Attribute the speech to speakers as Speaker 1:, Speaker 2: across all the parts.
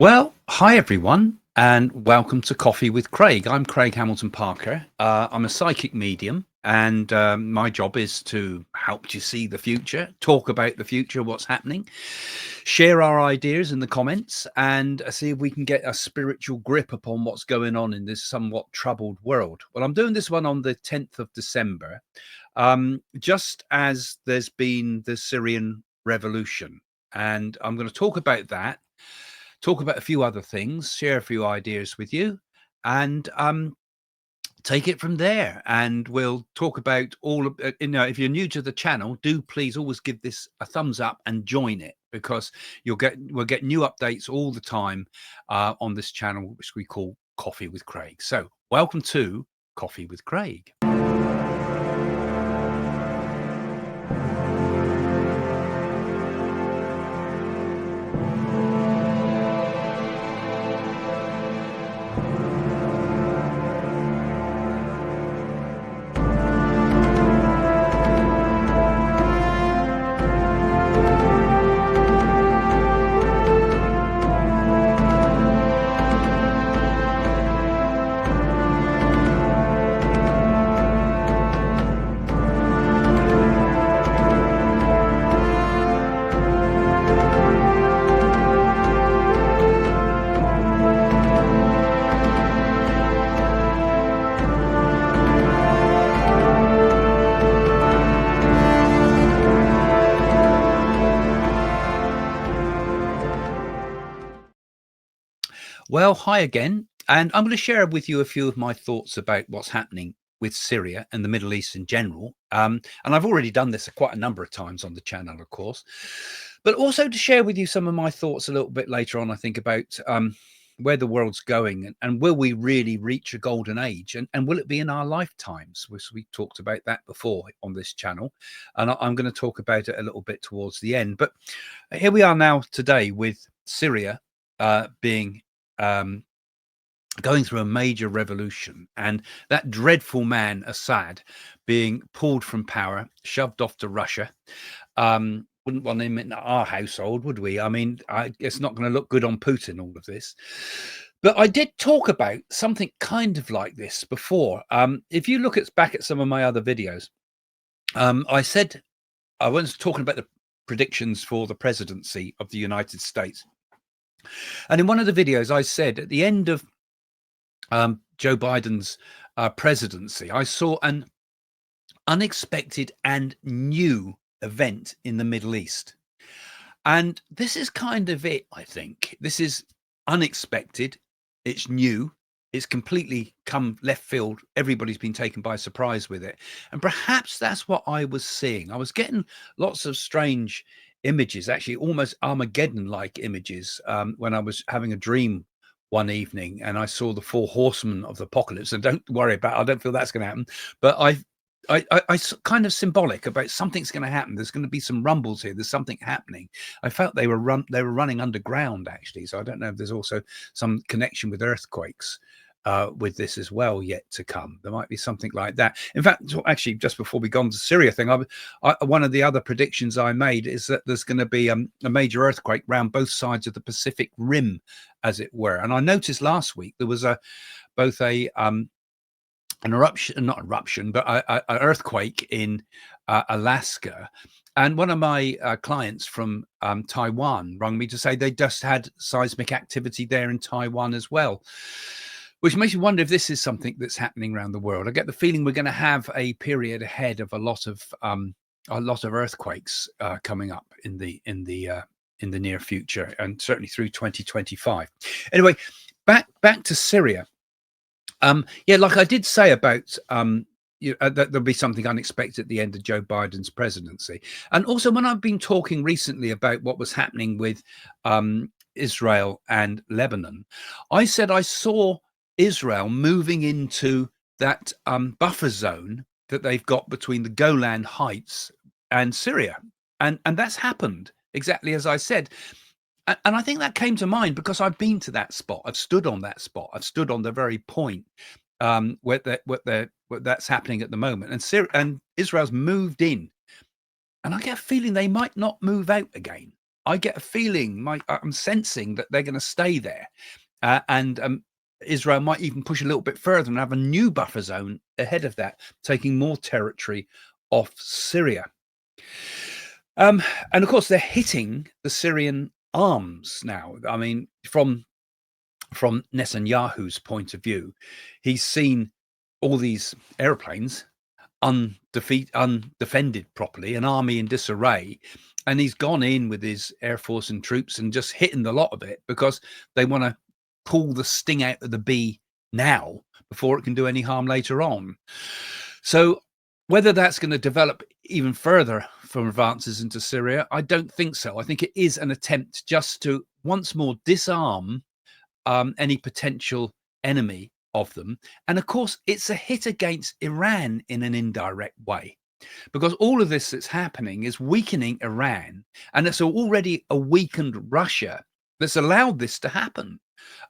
Speaker 1: Well, hi everyone, and welcome to Coffee with Craig. I'm Craig Hamilton Parker. I'm a psychic medium, and my job is to help you see the future, talk about the future, what's happening, share our ideas in the comments, and see if we can get a spiritual grip upon what's going on in this somewhat troubled world. Well, I'm doing this one on the 10th of December, just as there's been the Syrian Revolution, and I'm going to talk about that, talk about a few other things, share a few ideas with you, and take it from there. And we'll talk about all of if you're new to the channel, do please always give this a thumbs up and join it, because we'll get new updates all the time on this channel, which we call Coffee with Craig. So welcome to Coffee with Craig. Well, hi again, and I'm going to share with you a few of my thoughts about what's happening with Syria and the Middle East in general. And I've already done this quite a number of times on the channel, of course, but also to share with you some of my thoughts a little bit later on, I think, about where the world's going, and will we really reach a golden age, and will it be in our lifetimes? We talked about that before on this channel, and I'm going to talk about it a little bit towards the end. But here we are now today with Syria being going through a major revolution, and that dreadful man Assad being pulled from power, shoved off to Russia. Wouldn't want him in our household, would we? I mean, it's not going to look good on Putin, all of this. But I did talk about something kind of like this before. If you look back at some of my other videos, I said I was talking about the predictions for the presidency of the United States. And in one of the videos, I said at the end of Joe Biden's presidency, I saw an unexpected and new event in the Middle East. And this is kind of it, I think. This is unexpected. It's new. It's completely come left field. Everybody's been taken by surprise with it. And perhaps that's what I was seeing. I was getting lots of strange images, actually almost Armageddon-like images, when I was having a dream one evening and I saw the four horsemen of the apocalypse. And don't worry about it, I don't feel that's going to happen. But I kind of symbolic about something's going to happen. There's going to be some rumbles here. There's something happening. I felt they were running underground, actually. So I don't know if there's also some connection with earthquakes with this as well yet to come. There might be something like that. In fact, actually, just before we go on to the Syria thing, one of the other predictions I made is that there's going to be a major earthquake around both sides of the Pacific Rim, as it were. And I noticed last week there was both an eruption, not eruption, but an earthquake in Alaska. And one of my clients from Taiwan rang me to say they just had seismic activity there in Taiwan as well, which makes me wonder if this is something that's happening around the world. I get the feeling we're going to have a period ahead of a lot of earthquakes coming up in the near future, and certainly through 2025. Anyway, back to Syria. Yeah, like I did say about that there'll be something unexpected at the end of Joe Biden's presidency. And also when I've been talking recently about what was happening with Israel and Lebanon, I said I saw Israel moving into that buffer zone that they've got between the Golan Heights and Syria. And that's happened exactly as I said. And I think that came to mind because I've been to that spot. I've stood on that spot. I've stood on the very point where that's happening at the moment. And Israel's moved in. And I get a feeling they might not move out again. I get a feeling, I'm sensing that they're going to stay there, and Israel might even push a little bit further and have a new buffer zone ahead of that, taking more territory off Syria. And of course, they're hitting the Syrian arms now. I mean, from Netanyahu's point of view, he's seen all these airplanes undefended properly, an army in disarray, and he's gone in with his air force and troops and just hitting the lot of it because they want to pull the sting out of the bee now before it can do any harm later on. So whether that's going to develop even further from advances into Syria, I don't think so. I think it is an attempt just to once more disarm any potential enemy of them. And of course, it's a hit against Iran in an indirect way, because all of this that's happening is weakening Iran, and it's already a weakened Russia that's allowed this to happen.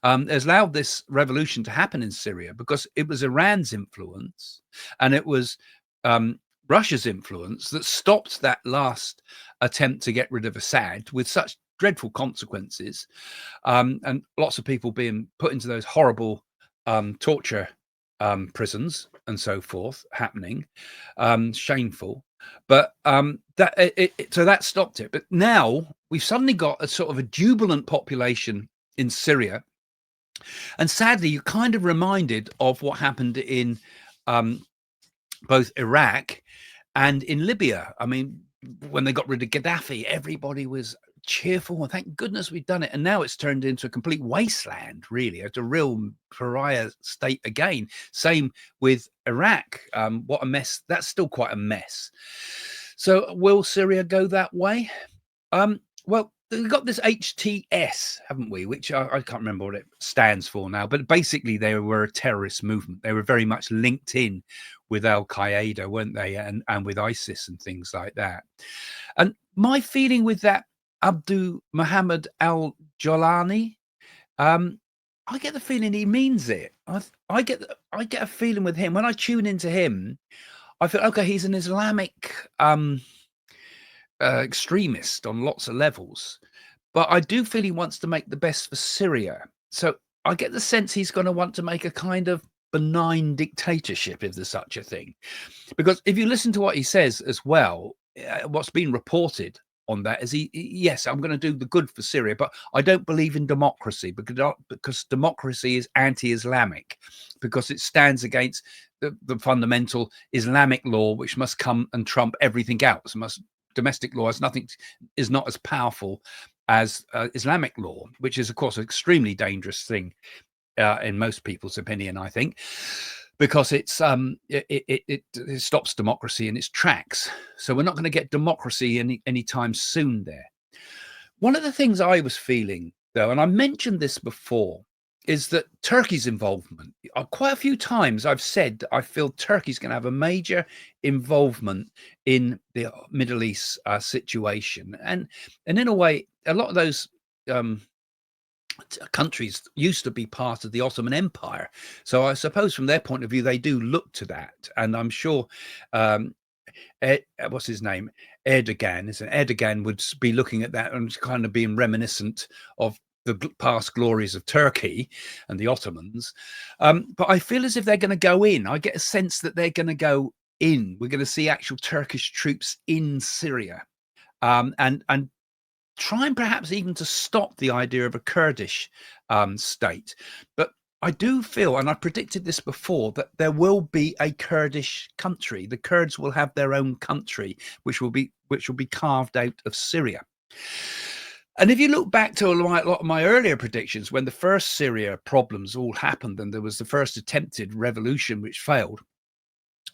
Speaker 1: Has allowed this revolution to happen in Syria because it was Iran's influence and it was Russia's influence that stopped that last attempt to get rid of Assad with such dreadful consequences, and lots of people being put into those horrible torture prisons and so forth happening. Shameful. But so that stopped it. But now we've suddenly got a sort of a jubilant population in Syria. And sadly, you're kind of reminded of what happened in both Iraq and in Libya. I mean, when they got rid of Gaddafi, everybody was cheerful and thank goodness we've done it. And now it's turned into a complete wasteland, really. It's a real pariah state again. Same with Iraq. What a mess. That's still quite a mess. So will Syria go that way? Well, we've got this HTS, haven't we? Which I can't remember what it stands for now, but basically they were a terrorist movement. They were very much linked in with Al Qaeda, weren't they? And with ISIS and things like that. And my feeling with that Abdu Muhammad Al Jolani, I get the feeling he means it. I get a feeling with him when I tune into him. I feel okay. He's an Islamic extremist on lots of levels, but I do feel he wants to make the best for Syria. So I get the sense he's going to want to make a kind of benign dictatorship, if there's such a thing. Because if you listen to what he says as well, what's been reported on that is yes, I'm going to do the good for Syria, but I don't believe in democracy because democracy is anti-Islamic, because it stands against the fundamental Islamic law, which must come and trump everything else. Domestic law is not as powerful as Islamic law, which is, of course, an extremely dangerous thing in most people's opinion, I think, because it stops democracy in its tracks. So we're not going to get democracy anytime soon there. One of the things I was feeling, though, and I mentioned this before, is that Turkey's involvement. Quite a few times I've said that I feel Turkey's going to have a major involvement in the Middle East situation. And in a way, a lot of those countries used to be part of the Ottoman Empire. So I suppose from their point of view, they do look to that. And I'm sure, what's his name? Erdogan would be looking at that and kind of being reminiscent of the past glories of Turkey and the Ottomans. But I feel as if they're going to go in. I get a sense that they're going to go in. We're going to see actual Turkish troops in Syria, and trying perhaps even to stop the idea of a Kurdish state. But I do feel, and I predicted this before, that there will be a Kurdish country. The Kurds will have their own country, which will be carved out of Syria. And if you look back to a lot of my earlier predictions, when the first Syria problems all happened and there was the first attempted revolution which failed,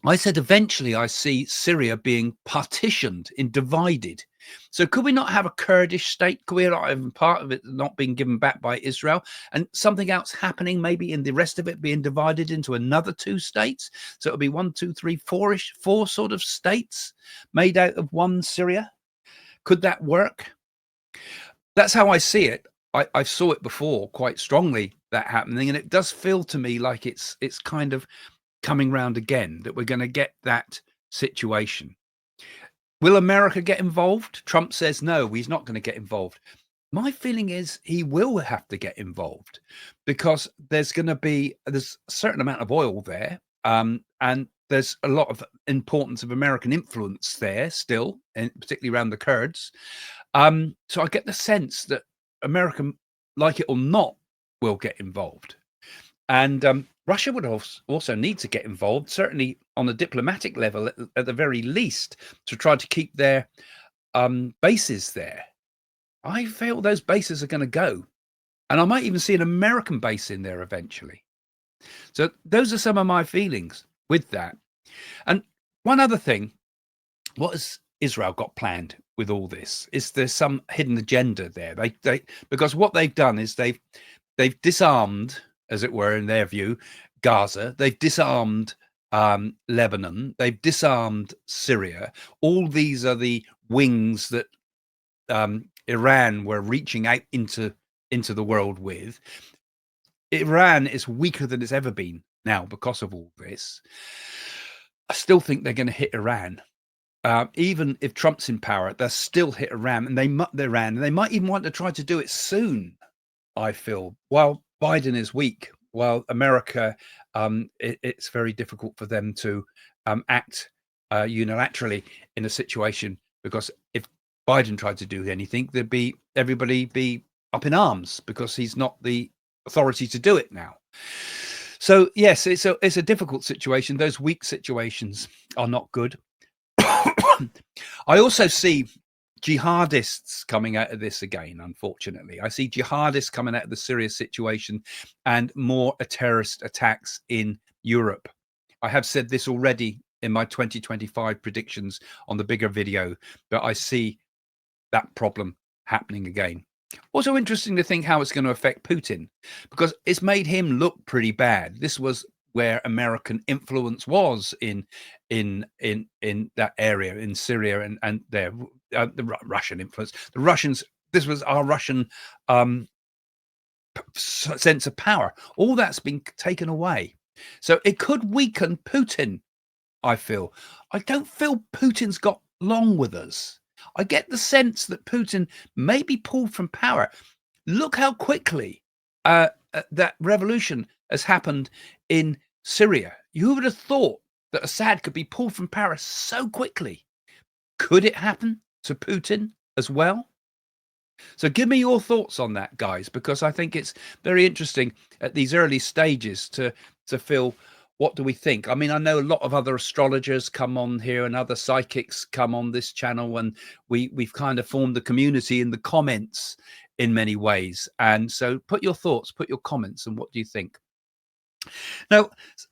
Speaker 1: I said eventually I see Syria being partitioned and divided. So could we not have a Kurdish state? Could we not have part of it not being given back by Israel and something else happening, maybe in the rest of it being divided into another two states? So it'll be 1, 2, 3, 4 sort of states made out of one Syria. Could that work? That's how I see it. I saw it before quite strongly, that happening, and it does feel to me like it's kind of coming round again, that we're going to get that situation. Will America get involved? Trump says no, he's not going to get involved. My feeling is he will have to get involved because there's a certain amount of oil there, and there's a lot of importance of American influence there still, and particularly around the Kurds. So I get the sense that America, like it or not, will get involved. And Russia would also need to get involved, certainly on a diplomatic level, at the very least, to try to keep their bases there. I feel those bases are going to go. And I might even see an American base in there eventually. So those are some of my feelings with that. And one other thing, what has Israel got planned with all this? Is there some hidden agenda there? Because what they've done is they've disarmed, as it were, in their view, Gaza. They've disarmed Lebanon. They've disarmed Syria. All these are the wings that Iran were reaching out into the world with. Iran is weaker than it's ever been now because of all this. I still think they're going to hit Iran. Even if Trump's in power, they'll still hit Iran, and they might even want to try to do it soon, I feel, while Biden is weak, while America, it's very difficult for them to act unilaterally in a situation, because if Biden tried to do anything, everybody be up in arms because he's not the authority to do it now. So yes, it's a difficult situation. Those weak situations are not good. I also see jihadists coming out of this again, unfortunately. I see jihadists coming out of the Syria situation and more terrorist attacks in Europe. I have said this already in my 2025 predictions on the bigger video, but I see that problem happening again. Also interesting to think how it's going to affect Putin, because it's made him look pretty bad. This was where American influence was in that area, in Syria, and there the Russian influence. The Russians. This was our Russian sense of power. All that's been taken away, so it could weaken Putin. I don't feel Putin's got long with us. I get the sense that Putin may be pulled from power. Look how quickly that revolution has happened in Syria. You would have thought that Assad could be pulled from power so quickly. Could it happen to Putin as well? So give me your thoughts on that, guys, because I think it's very interesting at these early stages to feel, what do we think? I mean, I know a lot of other astrologers come on here and other psychics come on this channel, and we've kind of formed a community in the comments in many ways. And so put your thoughts, put your comments, and what do you think? Now,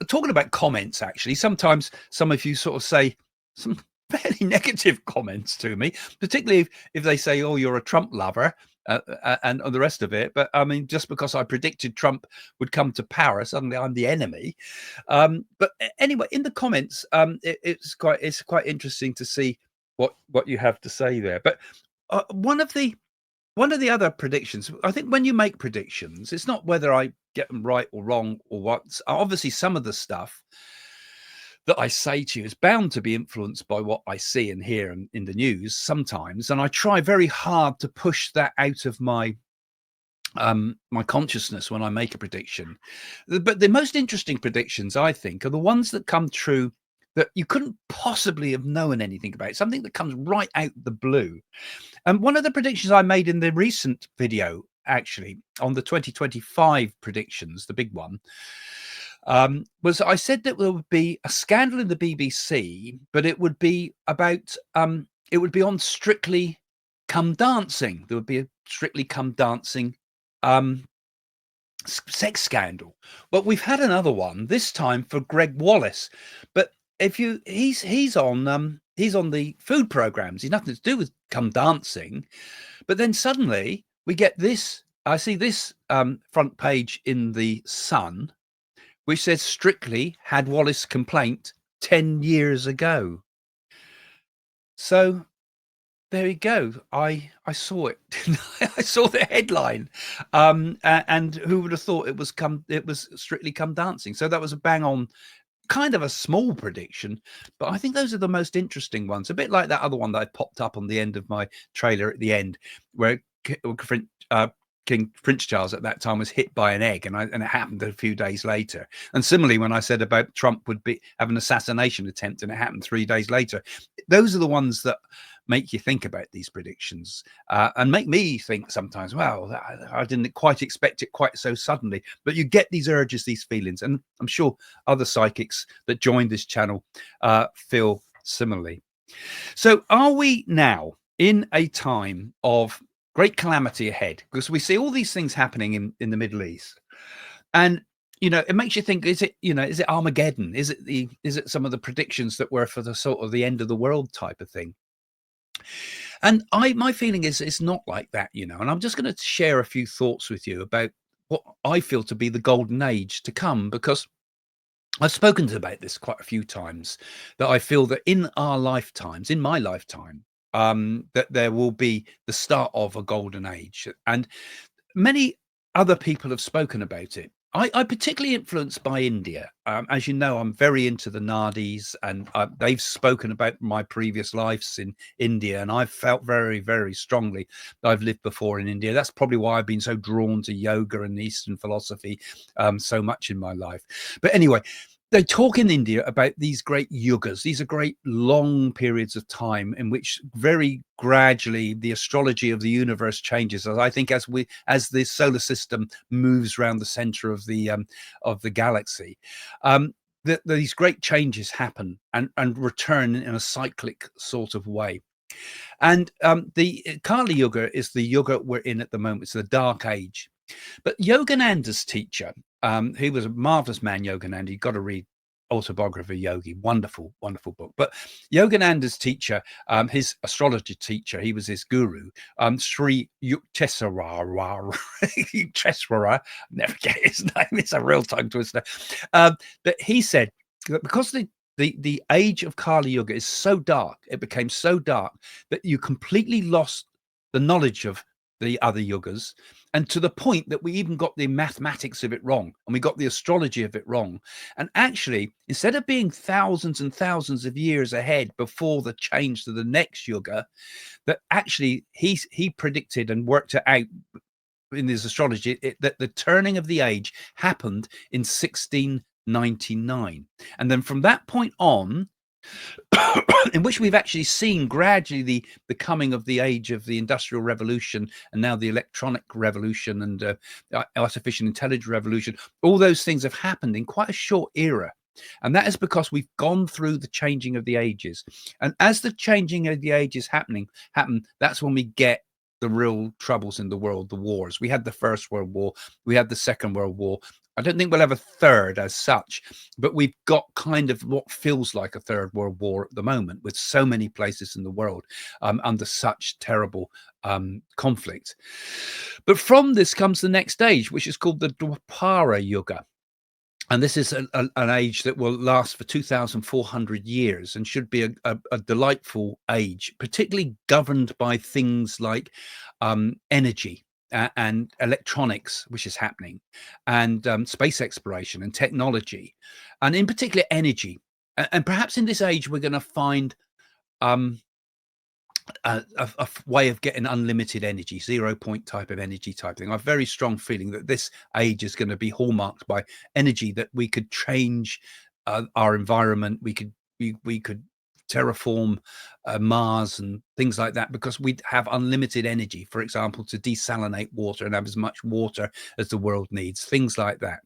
Speaker 1: talking about comments, actually, sometimes some of you sort of say some fairly negative comments to me, particularly if they say, oh, you're a Trump lover, and the rest of it. But I mean, just because I predicted Trump would come to power, suddenly I'm the enemy. But anyway, in the comments, it's quite interesting to see what you have to say there. But one of the other predictions, I think, when you make predictions, it's not whether I get them right or wrong or what. Obviously, some of the stuff that I say to you is bound to be influenced by what I see and hear in the news sometimes, and I try very hard to push that out of my my consciousness when I make a prediction. But the most interesting predictions, I think, are the ones that come true that you couldn't possibly have known anything about, something that comes right out the blue. And one of the predictions I made in the recent video, actually, on the 2025 predictions, the big one, was I said that there would be a scandal in the BBC, but it would be about, it would be on Strictly Come Dancing. There would be a Strictly Come Dancing sex scandal. But we've had another one, this time for Greg Wallace. But he's on the food programs. He's nothing to do with Come Dancing. But then suddenly we get this. I see this front page in the Sun, which says Strictly had Wallace complaint 10 years ago. So there you go. I saw it. I saw the headline, and who would have thought it was Strictly Come Dancing? So that was a bang on kind of a small prediction, but I think those are the most interesting ones. A bit like that other one that I popped up on the end of my trailer at the end, where King Prince Charles at that time was hit by an egg, and it happened a few days later. And similarly, when I said about Trump would have an assassination attempt, and it happened 3 days later, those are the ones that make you think about these predictions, and make me think sometimes, well, I didn't quite expect it quite so suddenly. But you get these urges, these feelings, and I'm sure other psychics that joined this channel feel similarly. So are we now in a time of great calamity ahead? Because we see all these things happening in the Middle East, and it makes you think: is it Armageddon? Is it some of the predictions that were for the sort of the end of the world type of thing? And my feeling is it's not like that, and I'm just going to share a few thoughts with you about what I feel to be the golden age to come, because I've spoken about this quite a few times, that I feel that in our lifetimes, in my lifetime, that there will be the start of a golden age. And many other people have spoken about it. I particularly influenced by India. As you know, I'm very into the Naadis, and they've spoken about my previous lives in India, and I've felt very, very strongly that I've lived before in India. That's probably why I've been so drawn to yoga and Eastern philosophy so much in my life. But anyway, they talk in India about these great yugas. These are great long periods of time in which very gradually the astrology of the universe changes. I think as the solar system moves around the center of the galaxy, these great changes happen and return in a cyclic sort of way. And the Kali Yuga is the yuga we're in at the moment. It's the dark age. But Yogananda's teacher, he was a marvelous man, Yogananda. You've got to read Autobiography of Yogi. Wonderful, wonderful book. But Yogananda's teacher, his astrology teacher, he was his guru, Sri Yukteswara. Yukteswara, never get his name. It's a real tongue twister. But he said that because the age of Kali Yuga is so dark, it became so dark that you completely lost the knowledge of the other yugas, and to the point that we even got the mathematics of it wrong, and we got the astrology of it wrong. And actually, instead of being thousands and thousands of years ahead before the change to the next yuga, that actually he predicted and worked it out in his astrology that the turning of the age happened in 1699, and then from that point on, in which we've actually seen gradually the coming of the age of the Industrial Revolution, and now the electronic revolution and artificial intelligence revolution. All those things have happened in quite a short era. And that is because we've gone through the changing of the ages. And as the changing of the ages happen, that's when we get the real troubles in the world, the wars. We had the First World War, we had the Second World War. I don't think we'll have a third as such, but we've got kind of what feels like a third world war at the moment, with so many places in the world under such terrible conflict. But from this comes the next stage, which is called the Dwapara Yuga. And this is an age that will last for 2,400 years and should be a delightful age, particularly governed by things like energy and electronics, which is happening, and space exploration and technology, and in particular energy. And perhaps in this age, we're going to find a way of getting unlimited energy, 0 point type of energy type thing. I have a very strong feeling that this age is going to be hallmarked by energy, that we could change our environment. We could terraform Mars and things like that, because we'd have unlimited energy, for example, to desalinate water and have as much water as the world needs, things like that.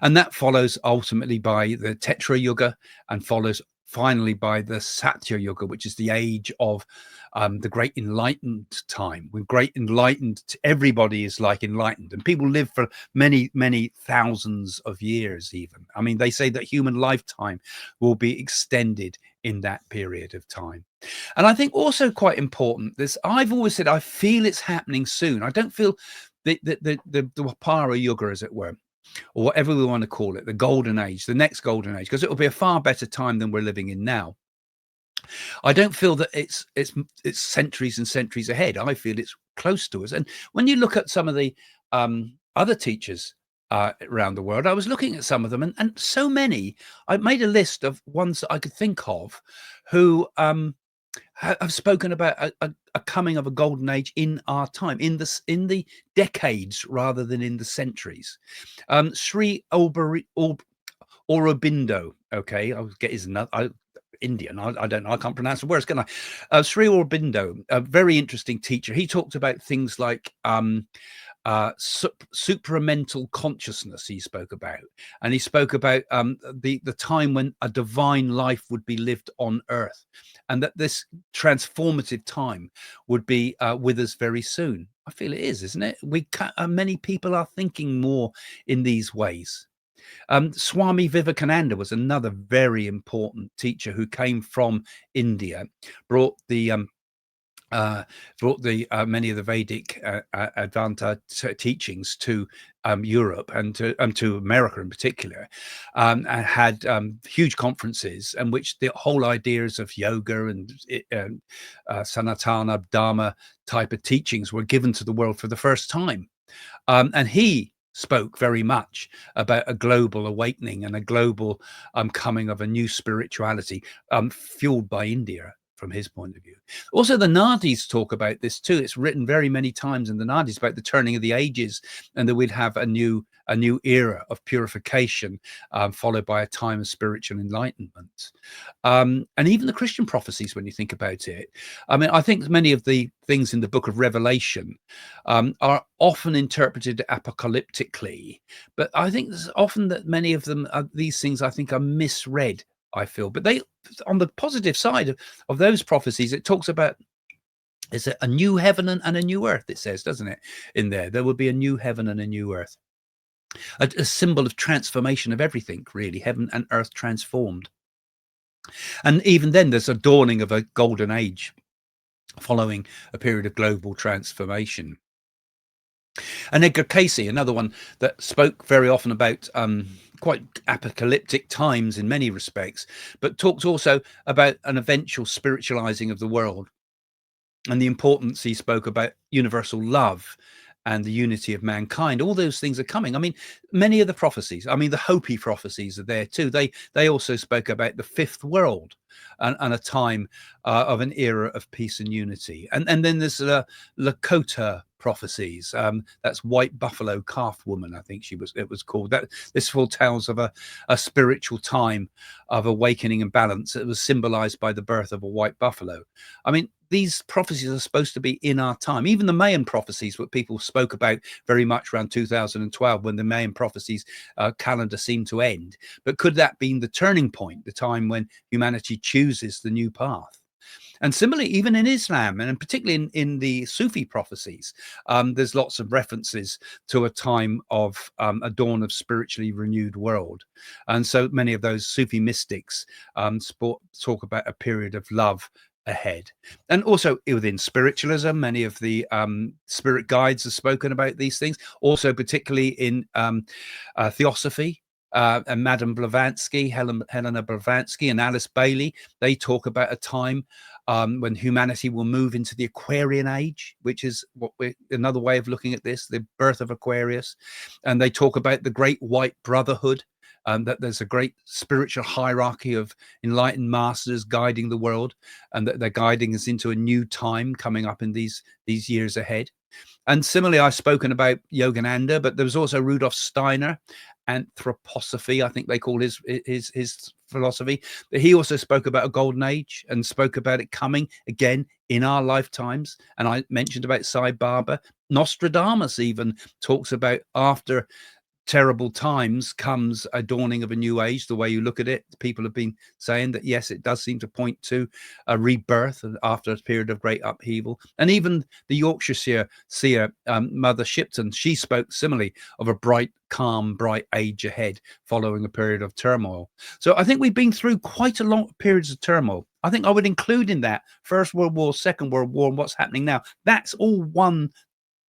Speaker 1: And that follows ultimately by the Tetra Yuga, and follows finally by the Satya Yuga, which is the age of the great enlightened time. When great enlightened, everybody is like enlightened, and people live for many, many thousands of years even. I mean, they say that human lifetime will be extended in that period of time. And I think also quite important, this, I've always said, I feel it's happening soon. I don't feel the Dwapara Yuga, as it were, or whatever we want to call it, the golden age, the next golden age, because it will be a far better time than we're living in now. I don't feel that it's centuries and centuries ahead. I feel it's close to us. And when you look at some of the other teachers around the world. I was looking at some of them, and so many. I made a list of ones that I could think of who have spoken about a coming of a golden age in our time, in the decades rather than in the centuries. Sri Aurobindo. Okay, I'll get his Indian. I don't know. I can't pronounce the words, can I? Sri Aurobindo, a very interesting teacher. He talked about things like supramental consciousness. He spoke about, and he spoke about the time when a divine life would be lived on Earth, and that this transformative time would be with us very soon. I feel it is, isn't it? Many people are thinking more in these ways. Swami Vivekananda was another very important teacher who came from India, brought the many of the Vedic Advaita teachings to Europe and to America in particular, and had huge conferences in which the whole ideas of yoga and Sanatana Dharma type of teachings were given to the world for the first time. And he spoke very much about a global awakening and a global coming of a new spirituality fueled by India from his point of view. Also, the Naadis talk about this too. It's written very many times in the Naadis about the turning of the ages, and that we'd have a new era of purification, followed by a time of spiritual enlightenment. And even the Christian prophecies, when you think about it, I mean, I think many of the things in the book of Revelation are often interpreted apocalyptically, but I think there's often that many of them, these things I think are misread, I feel. But they, on the positive side of those prophecies, it talks about, is it a new heaven and a new earth, it says, doesn't it, in there will be a new heaven and a new earth, a symbol of transformation of everything, really, heaven and earth transformed. And even then there's a dawning of a golden age following a period of global transformation. And Edgar Casey, another one that spoke very often about quite apocalyptic times in many respects, but talked also about an eventual spiritualizing of the world, and the importance he spoke about universal love and the unity of mankind. All those things are coming. I mean, many of the prophecies, I mean, the Hopi prophecies are there too. They also spoke about the fifth world and a time of an era of peace and unity. And then there's Lakota prophecies. That's white buffalo calf woman, I think it was called. That this foretells of a spiritual time of awakening and balance. It was symbolized by the birth of a white buffalo. I mean, these prophecies are supposed to be in our time. Even the Mayan prophecies, what people spoke about very much around 2012, when the Mayan prophecies calendar seemed to end. But could that be the turning point, the time when humanity chooses the new path? And similarly, even in Islam, and particularly in the Sufi prophecies, there's lots of references to a time of a dawn of spiritually renewed world. And so many of those Sufi mystics talk about a period of love ahead. And also within spiritualism, many of the spirit guides have spoken about these things. Also, particularly in theosophy, and Madame Blavatsky, Helena Blavatsky, and Alice Bailey, they talk about a time when humanity will move into the Aquarian age, which is another way of looking at this, the birth of Aquarius. And they talk about the Great White Brotherhood, that there's a great spiritual hierarchy of enlightened masters guiding the world, and that they're guiding us into a new time coming up in these years ahead. And similarly, I've spoken about Yogananda, but there was also Rudolf Steiner, anthroposophy, I think they call his philosophy. But he also spoke about a golden age and spoke about it coming again in our lifetimes. And I mentioned about Sai Baba. Nostradamus even talks about, after terrible times comes a dawning of a new age. The way you look at it, people have been saying that, yes, it does seem to point to a rebirth after a period of great upheaval. And even the Yorkshire seer, Mother Shipton, she spoke similarly of a bright, calm, bright age ahead following a period of turmoil. So I think we've been through quite a long periods of turmoil. I think I would include in that First World War, Second World War, and what's happening now. That's all one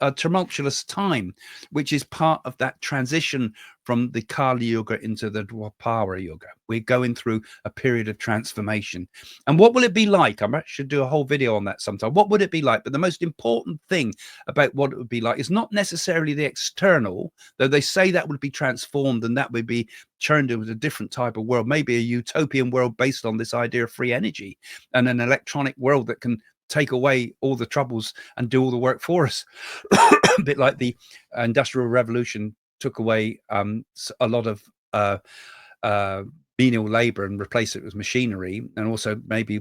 Speaker 1: a tumultuous time, which is part of that transition from the Kali Yuga into the Dwapara Yuga. We're going through a period of transformation. And what will it be like? I should do a whole video on that sometime. What would it be like? But the most important thing about what it would be like is not necessarily the external, though they say that would be transformed and that would be turned into a different type of world, maybe a utopian world based on this idea of free energy and an electronic world that can take away all the troubles and do all the work for us. A bit like the Industrial Revolution took away a lot of menial labor and replace it with machinery, and also maybe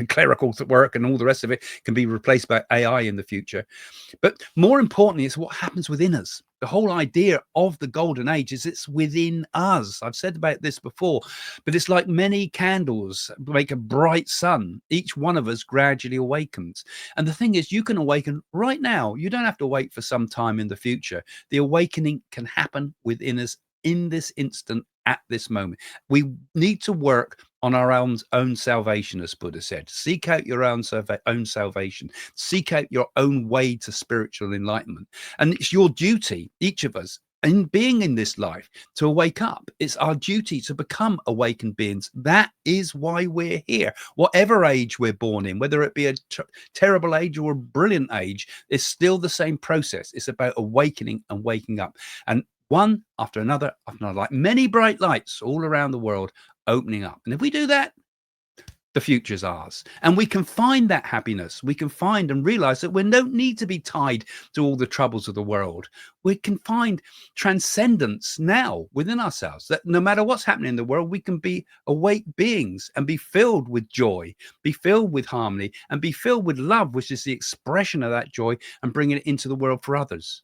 Speaker 1: clerical work and all the rest of it can be replaced by AI in the future. But more importantly, it's what happens within us. The whole idea of the golden age is it's within us. I've said about this before, but it's like many candles make a bright sun. Each one of us gradually awakens. And the thing is, you can awaken right now. You don't have to wait for some time in the future. The awakening can happen within us in this instant, at this moment. We need to work on our own salvation, as Buddha said. Seek out your own salvation. Seek out your own way to spiritual enlightenment. And it's your duty, each of us, in being in this life, to wake up. It's our duty to become awakened beings. That is why we're here. Whatever age we're born in, whether it be a terrible age or a brilliant age, it's still the same process. It's about awakening and waking up. And one after another, like many bright lights all around the world opening up. And if we do that, the future's ours. And we can find that happiness. We can find and realize that we don't need to be tied to all the troubles of the world. We can find transcendence now within ourselves, that no matter what's happening in the world, we can be awake beings and be filled with joy, be filled with harmony, and be filled with love, which is the expression of that joy, and bringing it into the world for others.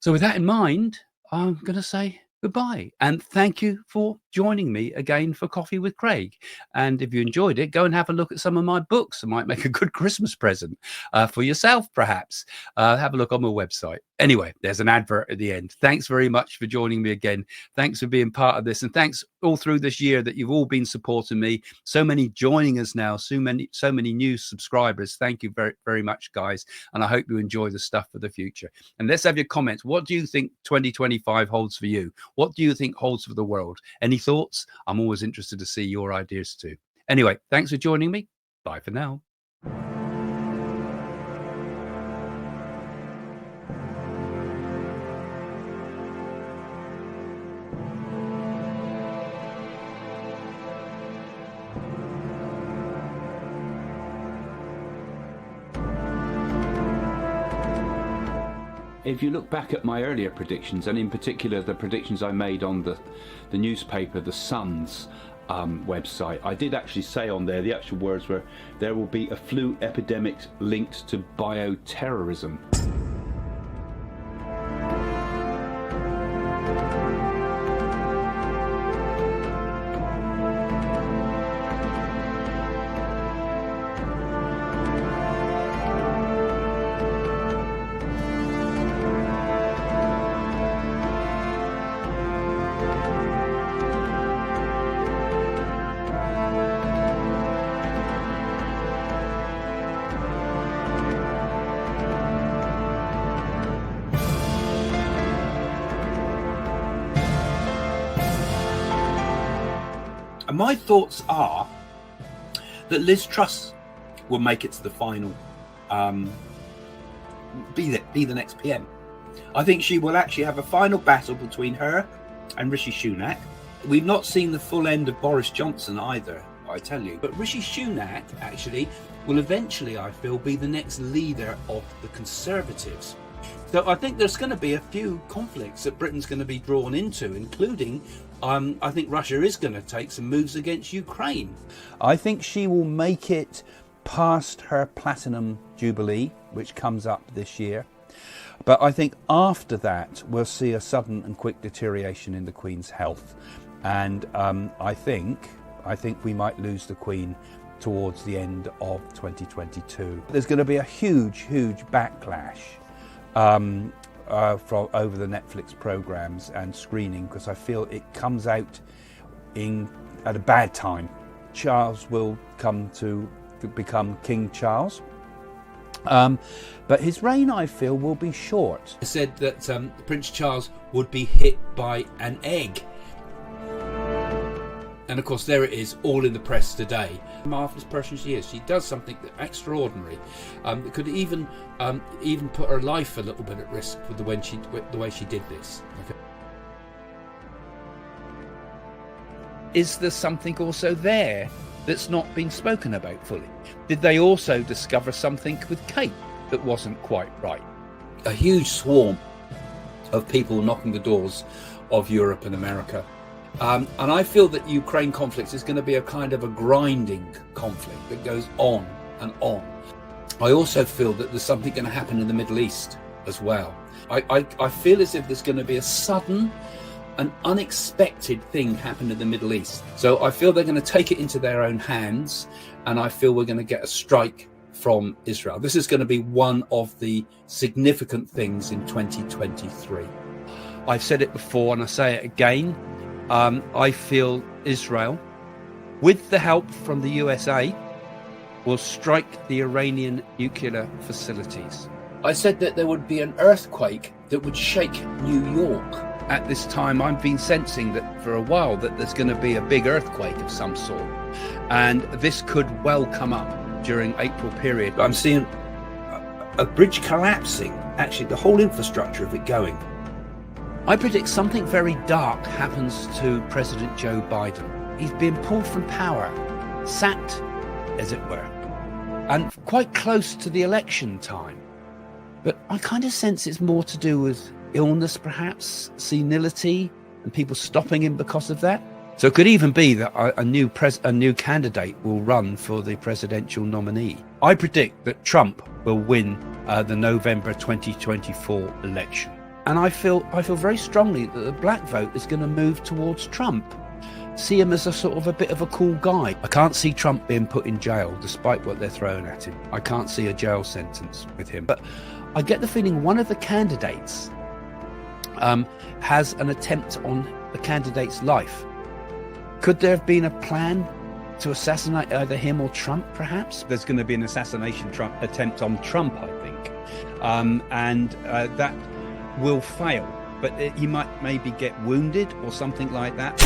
Speaker 1: So with that in mind, I'm going to say goodbye and thank you for joining me again for Coffee with Craig. And if you enjoyed it, go and have a look at some of my books. It might make a good Christmas present for yourself, perhaps. Have a look on my website. Anyway, there's an advert at the end. Thanks very much for joining me again. Thanks for being part of this. And thanks all through this year that you've all been supporting me. So many joining us now, so many new subscribers. Thank you very, very much, guys. And I hope you enjoy the stuff for the future. And let's have your comments. What do you think 2025 holds for you? What do you think holds for the world? Any thoughts? I'm always interested to see your ideas too. Anyway, thanks for joining me. Bye for now. If you look back at my earlier predictions, and in particular the predictions I made on the newspaper, The Sun's website, I did actually say on there, the actual words were, there will be a flu epidemic linked to bioterrorism. And my thoughts are that Liz Truss will make it to the final, be the next PM. I think she will actually have a final battle between her and Rishi Sunak. We've not seen the full end of Boris Johnson either, I tell you. But Rishi Sunak actually will eventually, I feel, be the next leader of the Conservatives. So I think there's going to be a few conflicts that Britain's going to be drawn into, including I think Russia is going to take some moves against Ukraine. I think she will make it past her platinum jubilee, which comes up this year. But I think after that, we'll see a sudden and quick deterioration in the Queen's health. And I think we might lose the Queen towards the end of 2022. There's going to be a huge backlash from over the Netflix programs and screening, because I feel it comes out at a bad time. Charles will come to become King Charles, But his reign, I feel, will be short. I said that Prince Charles would be hit by an egg. And of course, there it is, all in the press today. Marvelous person she is. She does something extraordinary. It could even put her life a little bit at risk with the way she did this. Okay. Is there something also there that's not been spoken about fully? Did they also discover something with Kate that wasn't quite right? A huge swarm of people knocking the doors of Europe and America. And I feel that Ukraine conflict is going to be a kind of a grinding conflict that goes on and on. I also feel that there's something going to happen in the Middle East as well. I feel as if there's going to be a sudden and unexpected thing happen in the Middle East. So I feel they're going to take it into their own hands, and I feel we're going to get a strike from Israel. This is going to be one of the significant things in 2023. I've said it before and I say it again. I feel Israel, with the help from the USA, will strike the Iranian nuclear facilities. I said that there would be an earthquake that would shake New York. At this time, I've been sensing that for a while that there's going to be a big earthquake of some sort. And this could well come up during April period. I'm seeing a bridge collapsing, actually the whole infrastructure of it going. I predict something very dark happens to President Joe Biden. He's been pulled from power, sacked, as it were, and quite close to the election time. But I kind of sense it's more to do with illness, perhaps, senility, and people stopping him because of that. So it could even be that a new candidate will run for the presidential nominee. I predict that Trump will win the November 2024 election. And I feel very strongly that the black vote is going to move towards Trump. See him as a sort of a bit of a cool guy. I can't see Trump being put in jail despite what they're throwing at him. I can't see a jail sentence with him. But I get the feeling one of the candidates has an attempt on the candidate's life. Could there have been a plan to assassinate either him or Trump, perhaps? There's going to be an assassination attempt on Trump, I think. And that will fail, but he might maybe get wounded or something like that.